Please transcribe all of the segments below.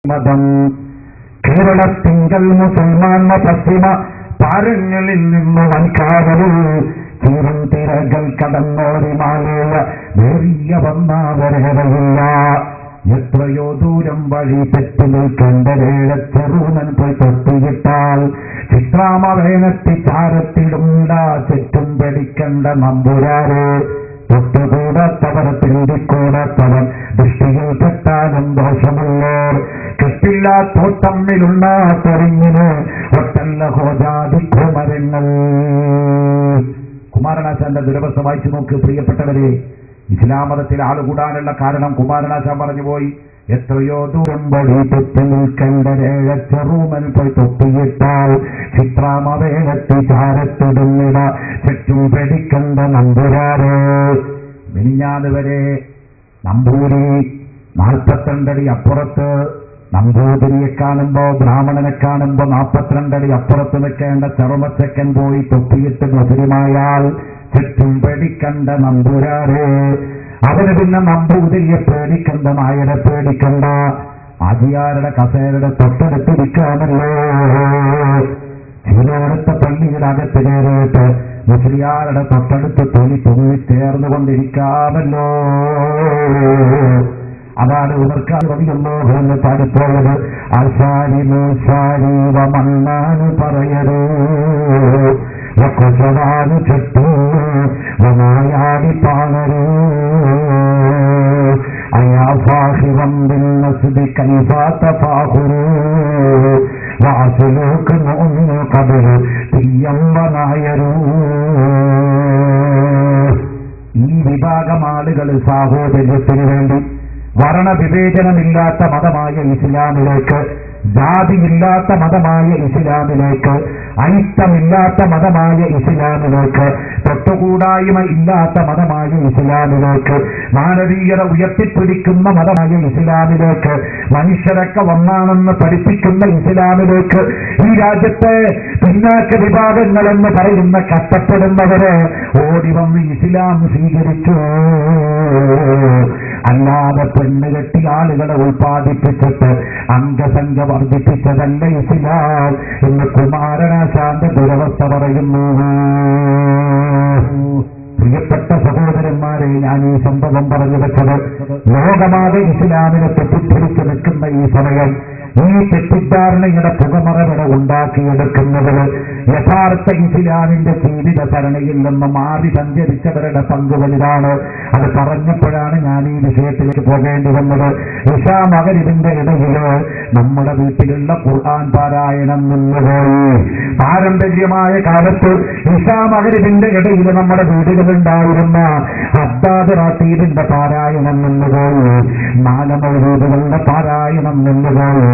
മതം കേരളത്തിങ്കൽ മുസൽമാൻ പശ്ചിമ പാരങ്ങളിൽ നിന്ന് വൻകാവലിൽ ചീറും തിരകൾ കടന്നോരി മാലേയ വേറിയ വന്നവരേറയില്ല. എത്രയോ ദൂരം വഴി തെറ്റു നിൽക്കേണ്ടതേഴ ചെറുനൻ പോയി തൊട്ടിയിട്ടാൽ ചിത്രാമവേനത്തി ചാരത്തിടുണ്ട ചുറ്റും പിടിക്കണ്ട നമ്പുരാരെ തൊട്ടുകൂടാത്തവർ തിരുതിക്കൂടാത്തവർ ദൃഷ്ടിയിൽ പെട്ടാലും ദോഷമല്ലോ. കെട്ടില്ലാത്തോ തമ്മിലുള്ള തെറിഞ്ഞിന് ഒട്ടല്ല ഹോജാതി കുമരങ്ങൾ. കുമാരനാശാന്റെ ദുരവസ്ഥ വായിച്ചു നോക്ക് പ്രിയപ്പെട്ടവരെ. ഇസ്ലാം മതത്തിൽ ആളുകൂടാനുള്ള കാരണം കുമാരനാശാൻ പറഞ്ഞുപോയി. എത്രയോ ദൂരം വഴി തെറ്റി നിൽക്കേണ്ടരേഴ ചെറുമൻ പോയി തൊട്ടിയിട്ടാൽ ചിത്രാമവേനത്തി ചാരത്തിടുന്നിട ചുറ്റും പിടിക്കണ്ട നമ്പുരാരെ. മിനിഞ്ഞാത് വരെ നമ്പൂരി 42 അടി അപ്പുറത്ത്, നമ്പൂതിരിയെ കാണുമ്പോ ബ്രാഹ്മണനെ കാണുമ്പോ 42 അടി അപ്പുറത്ത് നിൽക്കേണ്ട ചെറുമച്ചക്കൻ പോയി തൊട്ടിയിട്ട് മുസ്ലിമായാൽ ചുറ്റും പേടിക്കണ്ട നമ്പൂരാരെ. അവന് പിന്നെ നമ്പൂതിരിയെ പേടിക്കണ്ട, നായരെ പേടിക്കണ്ട, ആജിയാരുടെ കസേരയുടെ തൊട്ടടുത്തിരിക്കാമല്ലോ. ചിലയിടത്തെ പള്ളിയുടെ അകത്ത് കയറിയിട്ട് മുസ്ലിയാരുടെ തൊട്ടടുത്ത് തുണി ചേർന്നുകൊണ്ടിരിക്കാമല്ലോ. അതാണ് ഉമർക്കാർ റളിയല്ലാഹു അൻഹു പാടിപ്പോയത്. ആശാരി മൂശാരി വമണ്ണാന് പറയരൂ വക്കുസവാന് ചുറ്റൂ വനായാടി പാണരൂ അയാ ഫാഹിറം ബിന്നസ്ബി കൈഫാ തഫാഖുറൂ വാസുലൂക മുഅ്മിനു ഖബറു തിയ്യം വനായരൂ. ഈ വിഭാഗം ആളുകൾ സാഹോദര്യത്തിനു വേണ്ടി വർണ്ണവിവേചനമില്ലാത്ത മതമായ ഇസ്ലാമിലേക്ക്, ജാതിയില്ലാത്ത മതമായ ഇസ്ലാമിലേക്ക്, ഐക്യമില്ലാത്ത മതമായ ഇസ്ലാമിലേക്ക്, തൊട്ടുകൂടായ്മ ഇല്ലാത്ത മതമായ ഇസ്ലാമിലേക്ക്, മാനവീയത ഉയർത്തിപ്പിടിക്കുന്ന മതമായ ഇസ്ലാമിലേക്ക്, മനുഷ്യരൊക്കെ ഒന്നാണെന്ന് പഠിപ്പിക്കുന്ന ഇസ്ലാമിലേക്ക്, ഈ രാജ്യത്തെ പിന്നാക്ക വിഭാഗങ്ങളെന്ന് പറയുന്ന കഷ്ടപ്പെടുന്നവരെ ഓടി വന്ന് ഇസ്ലാം സ്വീകരിച്ചു. അല്ലാതെ പെണ്ണുകെട്ടി ആളുകളെ ഉൽപ്പാദിപ്പിച്ചിട്ട് അംഗസംഖ്യ വർദ്ധിപ്പിച്ചതല്ല ഇസ്ലാം എന്ന് കുമാരനാശാന്റെ ദുരവസ്ഥ പറയുന്നു. പ്രിയപ്പെട്ട സഹോദരന്മാരെ, ഞാൻ ഈ സംഭവം പറഞ്ഞു വെച്ചത് ലോകമാകെ ഇസ്ലാമിനെ തെറ്റിദ്ധരിച്ചു നിൽക്കുന്ന ഈ സമയം, ഈ തെറ്റിദ്ധാരണയുടെ പുകമറവിടെ ഉണ്ടാക്കിയെടുക്കുന്നവര് യഥാർത്ഥ ഇസ്ലാമിന്റെ ജീവിത സരണിയിൽ നിന്ന് മാറി സഞ്ചരിച്ചവരുടെ പങ്ക് വലുതാണ്. അത് പറഞ്ഞപ്പോഴാണ് ഞാൻ ഈ വിഷയത്തിലേക്ക് പോകേണ്ടി വന്നത്. ഇശാ മഗ്‌രിബിന്റെ ഇടയില് നമ്മുടെ വീട്ടിലുള്ള ഖുർആൻ പാരായണം നിന്നുപോയി. പാരമ്പര്യമായ കാലത്ത് ഇശാ മഗ്‌രിബിന്റെ ഇടയിൽ നമ്മുടെ വീടുകളുണ്ടായിരുന്ന ഹദ്ദാദ് റാത്തീബിന്റെ പാരായണം നിന്നുപോയി, നാലമൗലൂദുകളുടെ പാരായണം നിന്നുപോയി,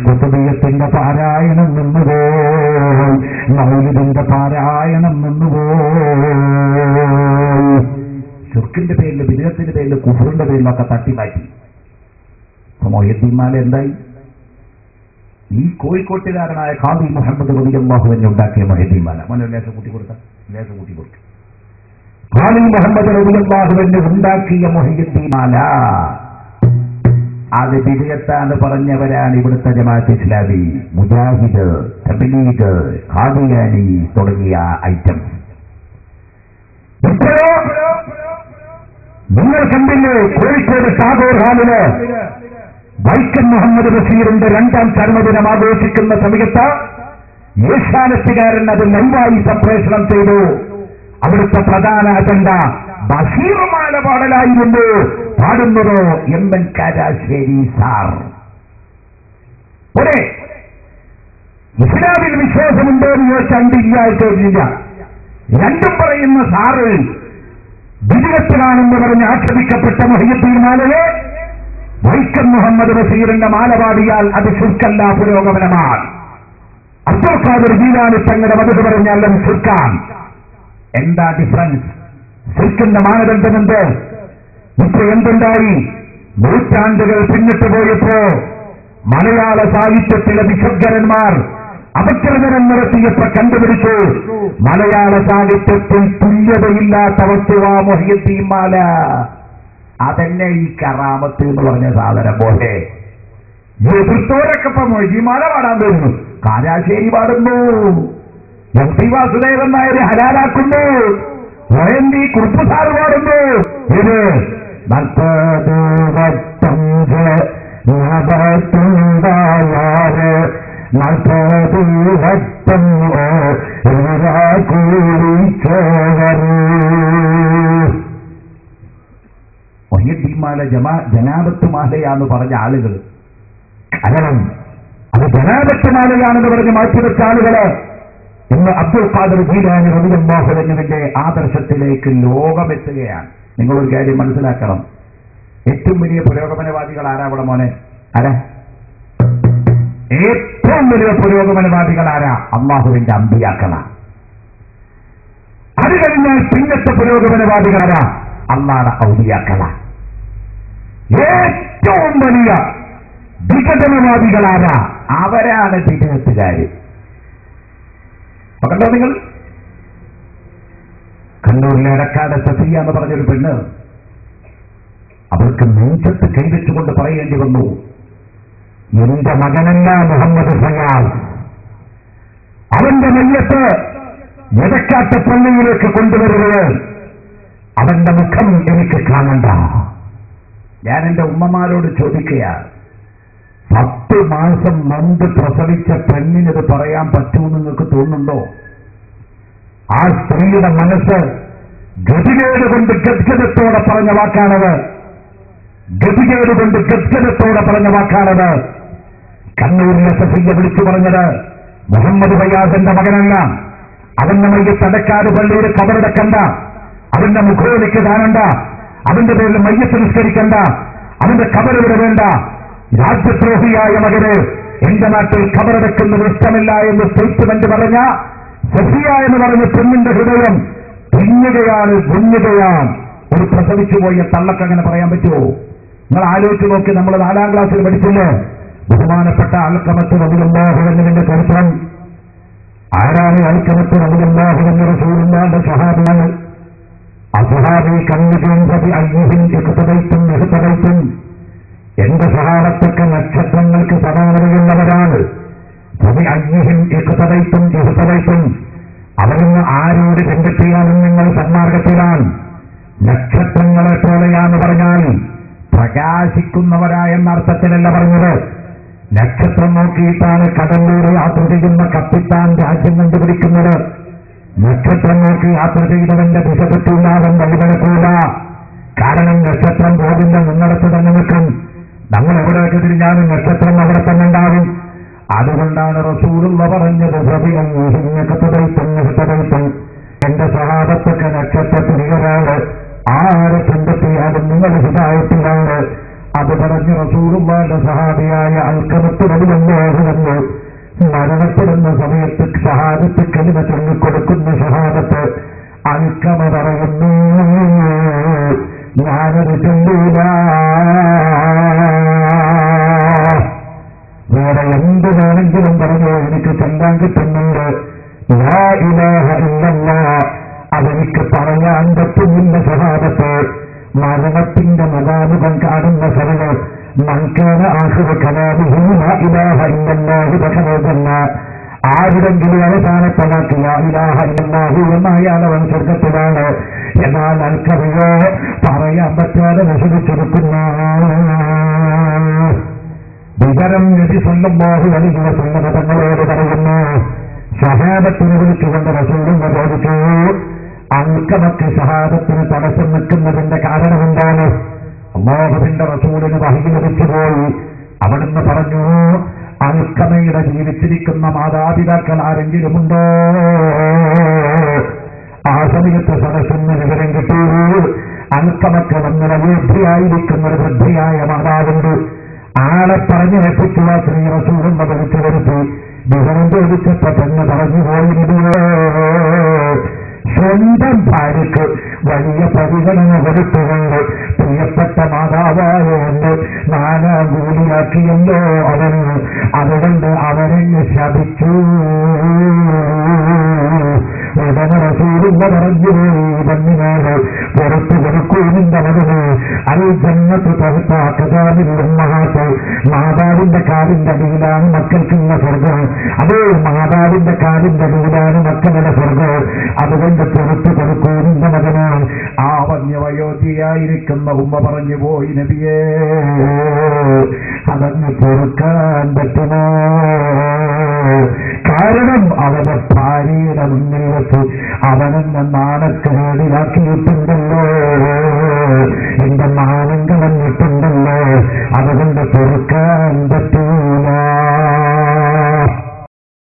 കുതുബിയത്തിന്റെ പാരായണം നിന്നുപോയി, മൗലിദിന്റെ പാരായണം നിന്നുപോയി. ശിർക്കിന്റെ പേരിൽ, ബിദ്അത്തിന്റെ പേരിൽ, കുഫറിന്റെ പേരിലൊക്കെ തട്ടിമാറ്റി. മൊഹീദ്ദീൻ എന്തായി? ഈ കോഴിക്കോട്ടുകാരനായ ഖാദി മുഹമ്മദ് റളിയല്ലാഹു അൻഹു ഉണ്ടാക്കിയ മൊഹീദ്ദീൻ മോനെ ലേശം കൂട്ടി കൊടുക്കാം. ഖാദി മുഹമ്മദ് റളിയല്ലാഹു അൻഹു ഉണ്ടാക്കിയ മൊഹീദ്ദീൻ അത് ബിദ്അത്താന്ന് പറഞ്ഞവരാണ് ഇവിടുത്തെ ജമാഅത്ത് ഇസ്ലാമി, മുജാഹിദ്, തബ്ലീഗ്, ഖാദിയാനി തുടങ്ങിയ ഐറ്റംസ്. നിങ്ങൾ കണ്ടില്ലേ കോഴിക്കോട് ടാഗോർ ഹാളില് വൈക്കം മുഹമ്മദ് ബഷീറിന്റെ 2ാം ചരമദിനം ആഘോഷിക്കുന്ന സമയത്ത് ഏഷ്യാനെറ്റുകാരൻ അത് ലൈവായി സംപ്രേഷണം ചെയ്തു. അവിടുത്തെ പ്രധാന അജണ്ട ബഷീറുമാല പാടലായിരുന്നു. പാടുന്നത് എം.എൻ. കാരാശ്ശേരി സാർ. ഒരേ ഇസ്ലാമിൽ വിശ്വാസമുണ്ടോ എന്ന് ചോദിച്ചാൽ ചോദിച്ചില്ല. രണ്ടും പറയുന്ന സാറ് ബിദ്അത്താണെന്ന് പറഞ്ഞ് ആക്ഷേപിക്കപ്പെട്ട മുഹയ്യിദ്ദീൻ മാലയെ വൈക്കം മുഹമ്മദ് ബഷീറിന്റെ മാല പാടിയാൽ അത് ശിർക്കല്ല, പുരോഗമനമാണ്. അബ്ദുൽ ഖാദിർ ജീലാനി തങ്ങളുടെ മതം പറഞ്ഞാൽ അത് ശിർക്കാണ്. എന്താ ഡിഫറൻസ്? ശിർക്കിന്റെ മാനദണ്ഡമുണ്ട്. ഇപ്പൊ എന്തുണ്ടായി? നൂറ്റാണ്ടുകൾ പിന്നിട്ട് പോയപ്പോ മലയാള സാഹിത്യത്തിലെ വിശുദ്ധരന്മാർ അപഗ്രഥനം നടത്തിയപ്പോ കണ്ടുപിടിച്ചു മലയാള സാഹിത്യത്തിൽ തുല്യതയില്ലാത്ത വസ്തുവാ മുഹയ്യിദ്ദീൻ മാല. അതന്നെ ഈ കറാമത്ത് എന്ന് പറഞ്ഞ സാധനം പോലെ. എതിർത്തോരൊക്കെ ഇപ്പൊ മൊയ്തീമാല പാടാൻ വരുന്നു, കാരാശ്ശേരി പാടുന്നു, എം.ടി. വാസുദേവൻ നായർ ഹലാലാക്കുന്നു, ONV കുറുപ്പ് സാറ് പാടുന്നു. ഇത് 40 വട്ടം 40 വട്ടം മൊഹീദ്ദീൻമാല ജനാബത്ത് മാലയാന്ന് പറഞ്ഞ ആളുകൾ, കാരണം അത് ജനാബത്ത് മാലയാണെന്ന് പറഞ്ഞ് മാറ്റിവെച്ച ആളുകള് ഇന്ന് അബ്ദുൽ ഖാദിർ ജീലാനി റളിയല്ലാഹു അൻഹുവിന്റെ ആദർശത്തിലേക്ക് ലോകമെത്തുകയാണ്. നിങ്ങളൊരു കാര്യം മനസ്സിലാക്കണം, ഏറ്റവും വലിയ പുരോഗമനവാദികൾ ആരാ അവിടെ മോനെ? ആരാ ഏറ്റവും വലിയ പുരോഗമനവാദികൾ ആരാ? അള്ളാഹുവിന്റെ അമ്പിയാക്കളാണ്. അത് കഴിഞ്ഞാൽ പിന്നത്തെ പുരോഗമനവാദികൾ ആരാ? അള്ളാഹുവിന്റെ ഔലിയാക്കളാണ്. ഏറ്റവും വലിയ വികസനവാദികളാരാ? അവരാണ് വികസനത്തുകാര്. കണ്ടോ നിങ്ങൾ? കണ്ണൂരിലെ എടക്കാട് സഫിയ എന്ന് പറഞ്ഞൊരു പെണ്ണ്, അവർക്ക് നെഞ്ചത്ത് കൈവച്ചുകൊണ്ട് പറയേണ്ടി വന്നു, എന്റെ മകനല്ല മുഹമ്മദ് ഫയാസ്, അവന്റെ നെയ്യത്ത് എടക്കാട്ട് പള്ളിയിലേക്ക് കൊണ്ടുവരുന്നത്, അവന്റെ മുഖം എനിക്ക് കാണണ്ട. ഞാൻ എന്റെ ഉമ്മമാരോട് ചോദിക്കുക, 10 മാസം മുമ്പ് പ്രസവിച്ച പെണ്ണിനത് പറയാൻ പറ്റുമെന്ന് നിങ്ങൾക്ക് തോന്നുന്നുണ്ടോ? ആ സ്ത്രീയുടെ മനസ്സ് ഗതികേട് കൊണ്ട് ഗദ്ഗതത്തോടെ പറഞ്ഞ വാക്കാണത്. ഗതികേട് കൊണ്ട് ഗദ്ഗതത്തോടെ പറഞ്ഞ വാക്കാണത്. കണ്ണൂരിലെ സഫിയ വിളിച്ചു പറഞ്ഞത് മുഹമ്മദ് ഫയാസിന്റെ മകനല്ല, അവന്റെ മയ്യത്ത് എടക്കാട് പള്ളിയുടെ കബറടക്കണ്ട, അവന്റെ മുഖോലിക്ക് കാണണ്ട, അവന്റെ പേരിൽ മയ്യത്ത് നിസ്കരിക്കണ്ട, അവന്റെ കബറിവിടെ വേണ്ട. രാജ്യദ്രോഹിയായ മകന് എന്റെ നാട്ടിൽ ഖബറടക്കുന്നത് ഇഷ്ടമില്ല എന്ന് സ്റ്റേറ്റ്മെന്റ് പറഞ്ഞ സഫിയ എന്ന് പറഞ്ഞ പെണ്ണിന്റെ ഹൃദയം ഗുഞ്ഞുകയാണ്. ഒരു പ്രസവിച്ചു പോയ തള്ളക്ക് അങ്ങനെ പറയാൻ പറ്റുമോ? നിങ്ങൾ ആലോചിച്ച് നോക്കി, നമ്മൾ 4ാം ക്ലാസ്സിൽ പഠിച്ചില്ലേ ബഹുമാനപ്പെട്ട അൽഖമത്ത് റളിയല്ലാഹു അൻഹുവിന്റെ ചരിത്രം. ആരാണ് അൽഖമത്ത് റളിയല്ലാഹു അൻഹു? റസൂലുള്ളാഹിന്റെ സ്വഹാബിയാണ്. അസ്ഹാബി കന്നുകയും ഇഖ്തദൈത്തും എന്റെ സ്വഹാബത്തൊക്കെ നക്ഷത്രങ്ങൾക്ക് സമാനതയുള്ളവരാണ്. ഇഖ്തദൈത്തും അവരിന്ന് ആരോട് ബന്ധപ്പെടാനും നിങ്ങൾ സന്മാർഗത്തിലാണ്. നക്ഷത്രങ്ങളെ പോലെയാന്ന് പറഞ്ഞാൽ പ്രകാശിക്കുന്നവരായെന്ന അർത്ഥത്തിലല്ല പറഞ്ഞത്. നക്ഷത്രം നോക്കിയിട്ടാണ് കടലിലൂടെ യാത്ര ചെയ്യുന്ന കപ്പിത്താൻ രാജ്യം കണ്ടുപിടിക്കുന്നത്. നക്ഷത്രം നോക്കി യാത്ര ചെയ്തവന്റെ ദിശ തെറ്റില്ലാതെ വഴിപെടുത്തൂല. കാരണം നക്ഷത്രം ബോധിന്റെ മുന്നിടത്ത് തന്നെ നിൽക്കും. നമ്മൾ എവിടെയൊക്കെ തിരിഞ്ഞാലും നക്ഷത്രം അവിടെ തന്നെ ഉണ്ടാവും. അതുകൊണ്ടാണ് റസൂലുള്ള പറഞ്ഞത്, എന്റെ സ്വഹാബത്തൊക്കെ നക്ഷത്രത്തിലാണ്, ആരെ കണ്ടെത്തിയാലും നിങ്ങൾ ഹിദായത്തിലാണ്. അത് പറഞ്ഞ് റസൂലുള്ളാഹിന്റെ സ്വഹാബിയായ അൽഖമത്ത് റളിയല്ലാഹു അൻഹു മരണപ്പെടുന്ന സമയത്ത് ഷഹാദത്ത് കലിമ ചൊല്ലിക്കൊടുക്കുന്ന ഷഹാദത്ത് അൽഖമ പറയുന്നു, ഞാനത് ചൊല്ലൂല, വേറെ എന്ത് വേണമെങ്കിലും പറഞ്ഞോ എനിക്ക് ചൊല്ലാൻ കിട്ടുന്നുണ്ട്. ലാ ഇലാഹ ഇല്ലല്ലാഹ് അതെനിക്ക് പറയാൻ പറ്റുന്നില്ല. ഷഹാദത്ത് മരണത്തിന്റെ മുഖാമുഖം കാണുന്ന സ്ഥലങ്ങൾ മൻകാന ആഖിറു കലാമിഹി ലാ ഇലാഹ ഇല്ലല്ലാഹു ദഖലജന്ന. ആരുടെങ്കിലും അവസാനത്തെ വാക്ക് ലാ ഇലാഹ ഇല്ലല്ലാഹു എന്നായാൽ അവൻ സ്വർഗത്തിലാണ്. എന്നാൽ അൽക്കറിയോ പറയാൻ പറ്റാതെ വിഷമിച്ചെടുക്കുന്ന വിവരം നബി സല്ലല്ലാഹു അലൈഹി വസല്ലം തങ്ങളോട് പറയുന്നു. ഷഹാദത്തിനെ വിളിച്ചുകൊണ്ട് റസൂലുള്ളാഹി ചോദിച്ചു, അൽക്കമക്ക് ഷഹാദത്തിന് തടസ്സം നിൽക്കുന്നതിന്റെ കാരണം എന്താണ്? അല്ലാഹുവിന്റെ റസൂലിന് വഹി ലഭിച്ചുപോയി. അവിടുന്ന് പറഞ്ഞു, അൽക്കമയുടെ ജീവിച്ചിരിക്കുന്ന മാതാപിതാക്കൾ ആരെങ്കിലുമുണ്ടോ? ആ സമയത്ത് സദസ്സിന് വിവരം കിട്ടൂ, അൽക്കമക്ക് വന്ന വൃദ്ധിയായിരിക്കുന്ന ഒരു വൃദ്ധിയായ മാതാവുണ്ട്. ആളെ പറഞ്ഞു വെപ്പിച്ചുള്ള ശ്രീ റസൂലിനെ വിളിച്ചു വരുത്തി. വിവരം ചോദിച്ചപ്പോ തന്നെ പറഞ്ഞു പോയിരുന്നു, സ്വന്തം ഭാര്യയ്ക്ക് വലിയ പരിഗണന കൊടുത്തുകൊണ്ട് പ്രിയപ്പെട്ട മാതാവായ എന്ന് 4 കൂലിയാക്കിയല്ലോ അവന്. അതുകൊണ്ട് അവരെന്നെ ശപിച്ചു. ഉടനെ റസൂലുള്ള പറഞ്ഞു, ഇതന്നിനാണ് പുറത്തു കൊടുക്കൂ നിന്റെ മകന്. അത് ജന്നത്ത് തഹ്ത അഖ്ദാമിൽ ഉമ്മഹാത്ത്. മാതാവിന്റെ കാലിന്റെ അടിയിലാണ് മക്കൾക്കുള്ള സ്വർഗം. അതേ മാതാവിന്റെ കാലിന്റെ അടിയിലാണ് മക്കളുടെ സ്വർഗം. അതുകൊണ്ട് പുറത്തു കൊടുക്കൂ നിന്റെ മകനാണ്. ആ വന്യവയോധിയായിരിക്കുന്ന ഉമ്മ പറഞ്ഞു പോയി, നബിയേ അതങ്ങ് പൊറുക്കാൻ പറ്റുമോ? കാരണം അവന്റെ ഭാര്യയുടെ മുന്നിൽ വെച്ച് അവനെന്നെ നാണക്കേടിലാക്കിയിട്ടുണ്ടല്ലോ.